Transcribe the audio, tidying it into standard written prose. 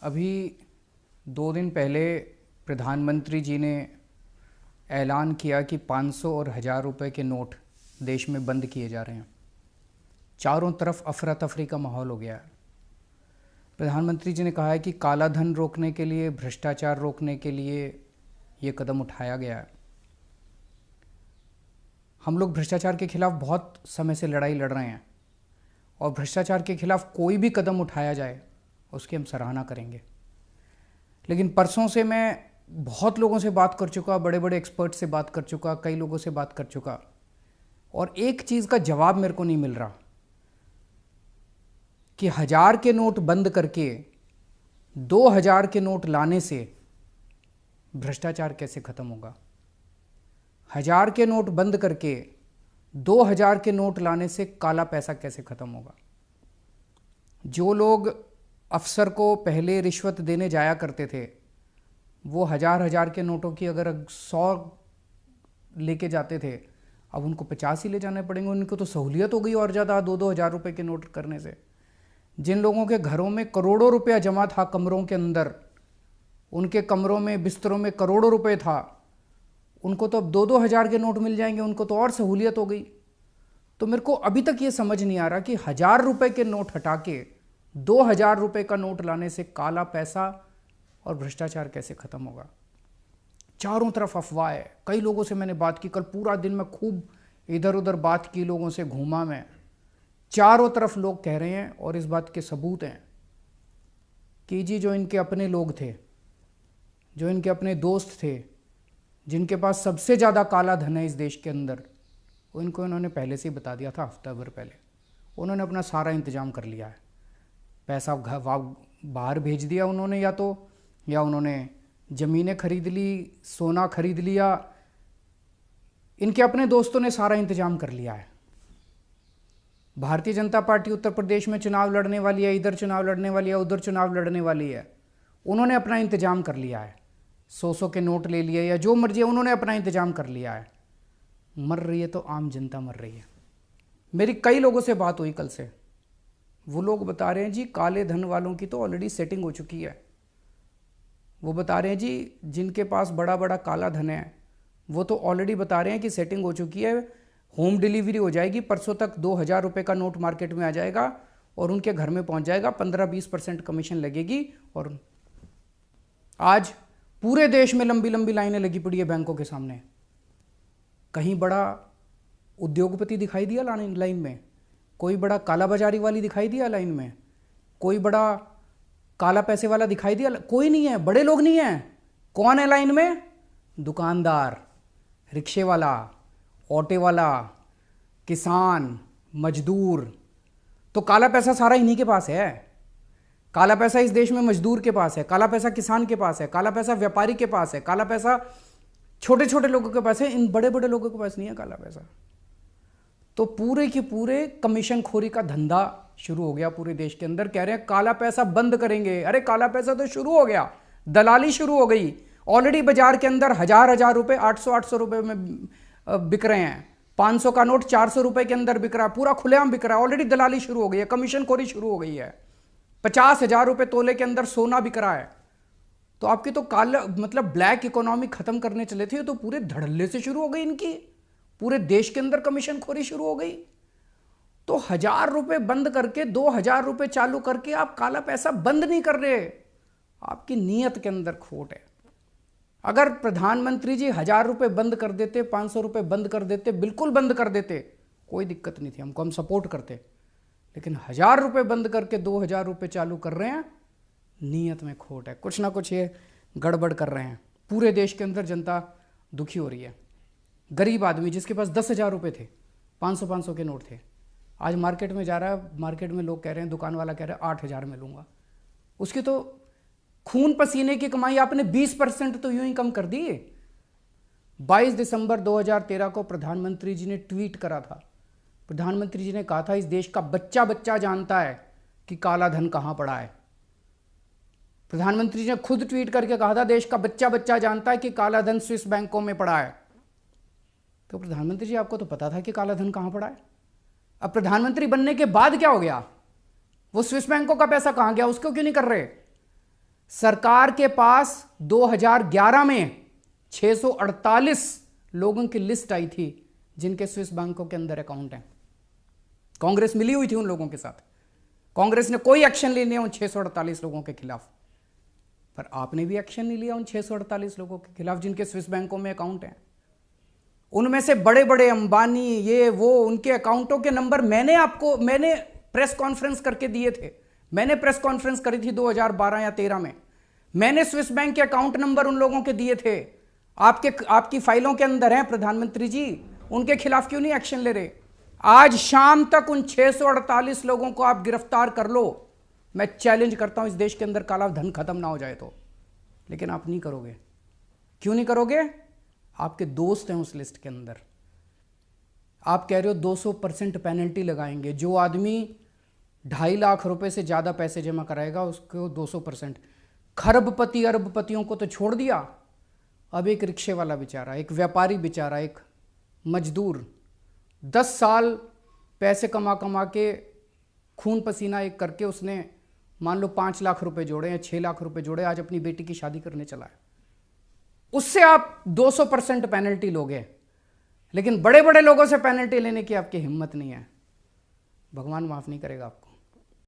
अभी 2 दिन पहले प्रधानमंत्री जी ने ऐलान किया कि 500 और 1000 रुपए के नोट देश में बंद किए जा रहे हैं। चारों तरफ अफरा तफरी का माहौल हो गया है। प्रधानमंत्री जी ने कहा है कि काला धन रोकने के लिए, भ्रष्टाचार रोकने के लिए ये कदम उठाया गया है। हम लोग भ्रष्टाचार के खिलाफ बहुत समय से लड़ाई लड़ रहे हैं और भ्रष्टाचार के खिलाफ कोई भी कदम उठाया जाए उसकी हम सराहना करेंगे। लेकिन परसों से मैं बहुत लोगों से बात कर चुका, बड़े बड़े एक्सपर्ट से बात कर चुका, कई लोगों से बात कर चुका, और एक चीज़ का जवाब मेरे को नहीं मिल रहा कि 1000 के नोट बंद करके 2000 के नोट लाने से भ्रष्टाचार कैसे खत्म होगा। 1000 के नोट बंद करके 2000 के नोट लाने से काला पैसा कैसे खत्म होगा। जो लोग अफसर को पहले रिश्वत देने जाया करते थे, वो 1000 के नोटों की अगर 100 लेके जाते थे, अब उनको 50 ही ले जाने पड़ेंगे। उनको तो सहूलियत हो गई और ज़्यादा 2-2 हज़ार रुपये के नोट करने से। जिन लोगों के घरों में करोड़ों रुपया जमा था कमरों के अंदर, उनके कमरों में, बिस्तरों में करोड़ों रुपए था, उनको तो अब 2-2 हज़ार के नोट मिल जाएंगे, उनको तो और सहूलियत हो गई। तो मेरे को अभी तक ये समझ नहीं आ रहा कि 1000 रुपये के नोट हटा के 2000 रुपये का नोट लाने से काला पैसा और भ्रष्टाचार कैसे खत्म होगा। चारों तरफ अफवाह है। कई लोगों से मैंने बात की, कल पूरा दिन मैं खूब इधर उधर बात की, लोगों से घूमा मैं। चारों तरफ लोग कह रहे हैं और इस बात के सबूत हैं कि जी जो इनके अपने लोग थे, जो इनके अपने दोस्त थे, जिनके पास सबसे ज़्यादा काला धन है इस देश के अंदर, उनको इन्होंने पहले से ही बता दिया था, हफ्ता भर पहले। उन्होंने अपना सारा इंतजाम कर लिया है। पैसा बाहर भेज दिया उन्होंने, या उन्होंने ज़मीनें खरीद ली, सोना खरीद लिया। इनके अपने दोस्तों ने सारा इंतजाम कर लिया है। भारतीय जनता पार्टी उत्तर प्रदेश में चुनाव लड़ने वाली है, इधर चुनाव लड़ने वाली है, उधर चुनाव लड़ने वाली है। उन्होंने अपना इंतजाम कर लिया है। 100 के नोट ले लिए या जो मर्जी है, उन्होंने अपना इंतजाम कर लिया है। मर रही है तो आम जनता मर रही है। मेरी कई लोगों से बात हुई कल से, वो लोग बता रहे हैं जी काले धन वालों की तो ऑलरेडी सेटिंग हो चुकी है। वो बता रहे हैं जी जिनके पास बड़ा बड़ा काला धन है वो तो ऑलरेडी बता रहे हैं कि सेटिंग हो चुकी है, होम डिलीवरी हो जाएगी, परसों तक 2000 रुपये का नोट मार्केट में आ जाएगा और उनके घर में पहुंच जाएगा, 15-20% कमीशन लगेगी। और आज पूरे देश में लंबी लंबी लाइनें लगी पड़ी है बैंकों के सामने। कहीं बड़ा उद्योगपति दिखाई दिया लाइन में? कोई बड़ा काला बाजारी वाली दिखाई दिया लाइन में? कोई बड़ा काला पैसे वाला दिखाई दिया? कोई नहीं है, बड़े लोग नहीं है। कौन है लाइन में? दुकानदार, रिक्शे वाला, ऑटो वाला, किसान, मजदूर। तो काला पैसा सारा इन्हीं के पास है। काला पैसा इस देश में मजदूर के पास है, काला पैसा किसान के पास है, काला पैसा व्यापारी के पास है, काला पैसा छोटे छोटे लोगों के पास है। इन बड़े बड़े लोगों के पास नहीं है काला पैसा। तो पूरे के पूरे कमीशन खोरी का धंधा शुरू हो गया पूरे देश के अंदर। कह रहे हैं काला पैसा बंद करेंगे। अरे काला पैसा तो शुरू हो गया, दलाली शुरू हो गई। ऑलरेडी बाजार के अंदर 1000 रुपए 800 रुपए में बिक रहे हैं। 500 का नोट 400 रुपए के अंदर बिक रहा है, पूरा खुलेआम बिक रहा है। ऑलरेडी दलाली शुरू हो गई है, कमीशन खोरी शुरू हो गई है। 50,000 रुपए तोले के अंदर सोना बिक रहा है। तो आपकी तो काला मतलब ब्लैक इकोनॉमी खत्म करने चले थे, तो पूरे धड़ल्ले से शुरू हो गई इनकी। पूरे देश के अंदर कमीशन खोरी शुरू हो गई। तो 1000 रुपए बंद करके 2000 रुपए चालू करके आप काला पैसा बंद नहीं कर रहे। आपकी नीयत के अंदर खोट है। अगर प्रधानमंत्री जी 1000 रुपए बंद कर देते, 500 रुपए बंद कर देते, बिल्कुल बंद कर देते, कोई दिक्कत नहीं थी, हमको हम सपोर्ट करते। लेकिन 1000 रुपए बंद करके 2000 रुपए चालू कर रहे हैं, नीयत में खोट है। कुछ ना कुछ ये गड़बड़ कर रहे हैं। पूरे देश के अंदर जनता दुखी हो रही है। गरीब आदमी जिसके पास 10,000 रुपये थे, 500 के नोट थे, आज मार्केट में जा रहा है, मार्केट में लोग कह रहे हैं, दुकान वाला कह रहा है 8,000 में लूँगा। उसकी तो खून पसीने की कमाई आपने 20% तो यूं ही कम कर दी। 22 दिसंबर 2013 को प्रधानमंत्री जी ने ट्वीट करा था। प्रधानमंत्री जी ने कहा था इस देश का बच्चा बच्चा जानता है कि काला धन कहाँ पड़ा है। प्रधानमंत्री जी ने खुद ट्वीट करके कहा था देश का बच्चा बच्चा जानता है कि काला धन स्विस बैंकों में पड़ा है। तो प्रधानमंत्री जी आपको तो पता था कि काला धन कहाँ पड़ा है। अब प्रधानमंत्री बनने के बाद क्या हो गया? वो स्विस बैंकों का पैसा कहाँ गया? उसको क्यों नहीं कर रहे? सरकार के पास 2011 में 648 लोगों की लिस्ट आई थी जिनके स्विस बैंकों के अंदर अकाउंट हैं। कांग्रेस मिली हुई थी उन लोगों के साथ। कांग्रेस ने कोई एक्शन नहीं लिया उन 648 लोगों के खिलाफ, पर आपने भी एक्शन नहीं लिया उन 648 लोगों के खिलाफ जिनके स्विस बैंकों में अकाउंट हैं। उनमें से बड़े बड़े अंबानी, ये वो, उनके अकाउंटों के नंबर मैंने प्रेस कॉन्फ्रेंस करके दिए थे। मैंने प्रेस कॉन्फ्रेंस करी थी 2012 या 13 में। मैंने स्विस बैंक के अकाउंट नंबर उन लोगों के दिए थे। आपकी फाइलों के अंदर हैं प्रधानमंत्री जी। उनके खिलाफ क्यों नहीं एक्शन ले रहे? आज शाम तक उन 648 लोगों को आप गिरफ्तार कर लो। मैं चैलेंज करता हूं इस देश के अंदर काला धन खत्म ना हो जाए तो। लेकिन आप नहीं करोगे। क्यों नहीं करोगे? आपके दोस्त हैं उस लिस्ट के अंदर। आप कह रहे हो 200% पेनल्टी लगाएंगे। जो आदमी 2.5 लाख रुपए से ज्यादा पैसे जमा कराएगा उसको 200%। खरबपति अरबपतियों को तो छोड़ दिया, अब एक रिक्शे वाला बेचारा, एक व्यापारी बेचारा, एक मजदूर 10 साल पैसे कमा कमा के खून पसीना एक करके उसने मान लो 5 लाख रुपए जोड़े या 6 लाख रुपए जोड़े, आज अपनी बेटी की शादी करने चला है। उससे आप 200% पेनल्टी लोगे, लेकिन बड़े बड़े लोगों से पेनल्टी लेने की आपकी हिम्मत नहीं है। भगवान माफ नहीं करेगा आपको।